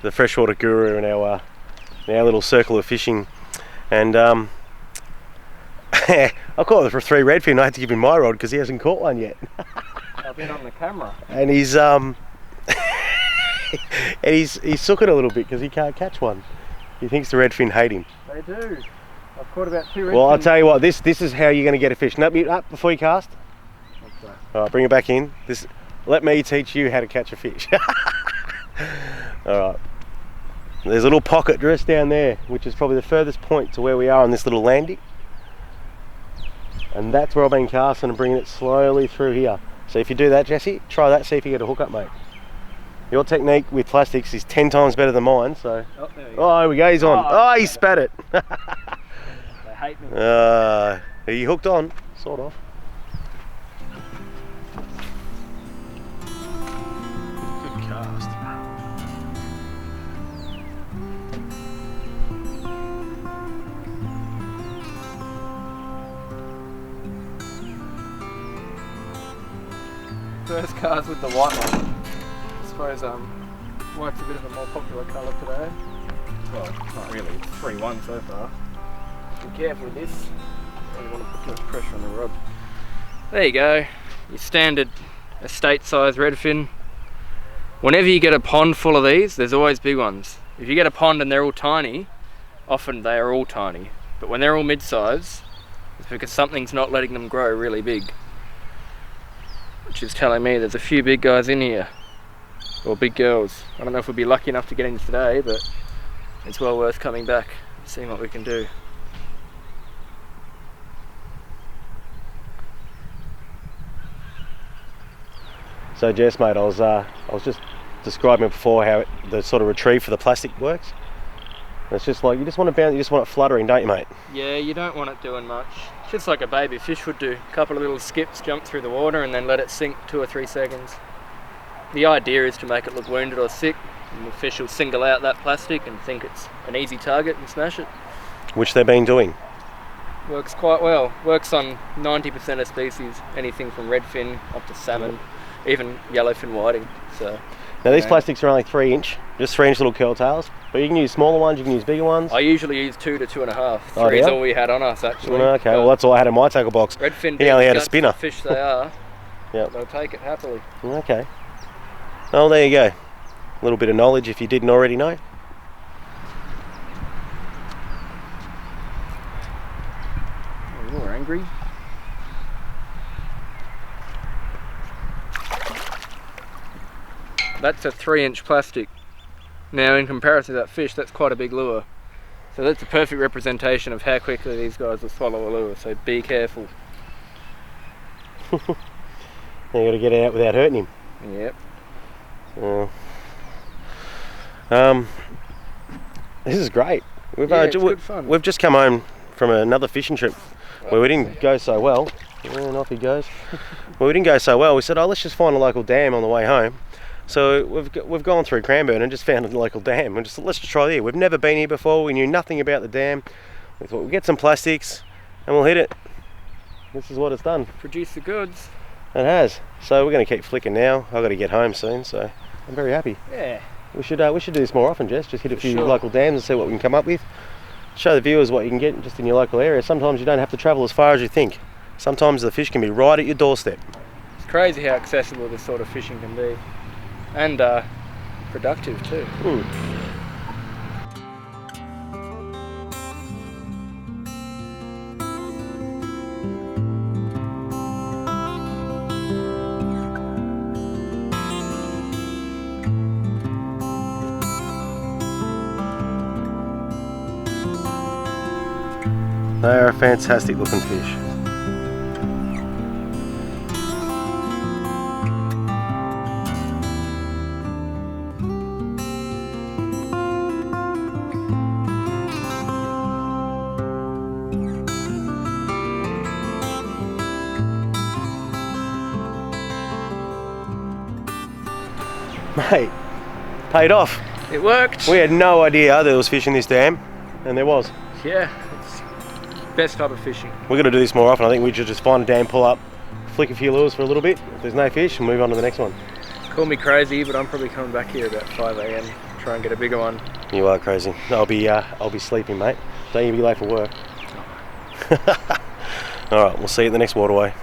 the freshwater guru in our little circle of fishing, and I caught it for 3 redfin. I had to give him my rod because he hasn't caught one yet. I've been on the camera. And he's he's sooking a little bit because he can't catch one. He thinks the redfin hate him. They do. I've caught about 2 redfin. Well, I'll tell you what. This is how you're going to get a fish. Nip up before you cast. Okay. All right, bring it back in. Let me teach you how to catch a fish. All right. There's a little pocket just down there, which is probably the furthest point to where we are on this little landing. And that's where I've been casting and bringing it slowly through here. So if you do that, Jesse, try that, see if you get a hook up, mate. Your technique with plastics is 10 times better than mine, so... Oh, there we go. He's on. Oh, he spat it. They hate me. He hooked on, sort of. Good cast. First cast with the white one. I suppose white's a bit of a more popular colour today. Well, not really. It's 3-1 so far. Be careful with this. You don't want to put too much pressure on the rod. There you go. Your standard estate-size redfin. Whenever you get a pond full of these, there's always big ones. If you get a pond and they're all tiny, often they are all tiny. But when they're all mid-size, it's because something's not letting them grow really big. Which is telling me there's a few big guys in here. Or big girls. I don't know if we'll be lucky enough to get in today, but it's well worth coming back and seeing what we can do. So Jess, mate, I was just describing before how the sort of retrieve for the plastic works. It's just like, you just want to bounce, you just want it fluttering, don't you, mate? Yeah, you don't want it doing much. It's just like a baby fish would do. A couple of little skips, jump through the water and then let it sink 2 or 3 seconds. The idea is to make it look wounded or sick, and the fish will single out that plastic and think it's an easy target and smash it. Which they've been doing. Works quite well. Works on 90% of species, anything from redfin up to salmon, even yellowfin whiting. So now these plastics are only 3 inch, just 3 inch little curl tails, but you can use smaller ones, you can use bigger ones. I usually use 2 to 2.5. Oh, 3 is yeah? all we had on us actually. Okay, well that's all I had in my tackle box. Redfin he only had a spinner. Fish they are. Yep. They'll take it happily. Okay. Oh, there you go. A little bit of knowledge if you didn't already know. Oh, you're angry. That's a 3-inch plastic. Now in comparison to that fish, that's quite a big lure. So that's a perfect representation of how quickly these guys will swallow a lure, so be careful. Now you got to get it out without hurting him. Yep. This is great. It's good fun. We've just come home from another fishing trip where we didn't go so well. And off he goes. Well, we didn't go so well. We said, let's just find a local dam on the way home. So we've gone through Cranbourne and just found a local dam. And let's just try there. We've never been here before. We knew nothing about the dam. We thought we'll get some plastics and we'll hit it. This is what it's done. Produce the goods. It has. So we're going to keep flicking now. I've got to get home soon, so I'm very happy. Yeah. We should do this more often, Jess. Just hit a few sure. local dams and see what we can come up with. Show the viewers what you can get just in your local area. Sometimes you don't have to travel as far as you think. Sometimes the fish can be right at your doorstep. It's crazy how accessible this sort of fishing can be. And productive too. They are a fantastic looking fish. Mate, paid off. It worked. We had no idea there was fish in this dam, and there was. Yeah, it's best type of fishing. We're going to do this more often. I think we should just find a dam, pull up, flick a few lures for a little bit. If there's no fish, and move on to the next one. Call me crazy, but I'm probably coming back here about 5 AM. try and get a bigger one. You are crazy. I'll be sleeping, mate. Don't you be late for work. All right, we'll see you at the next waterway.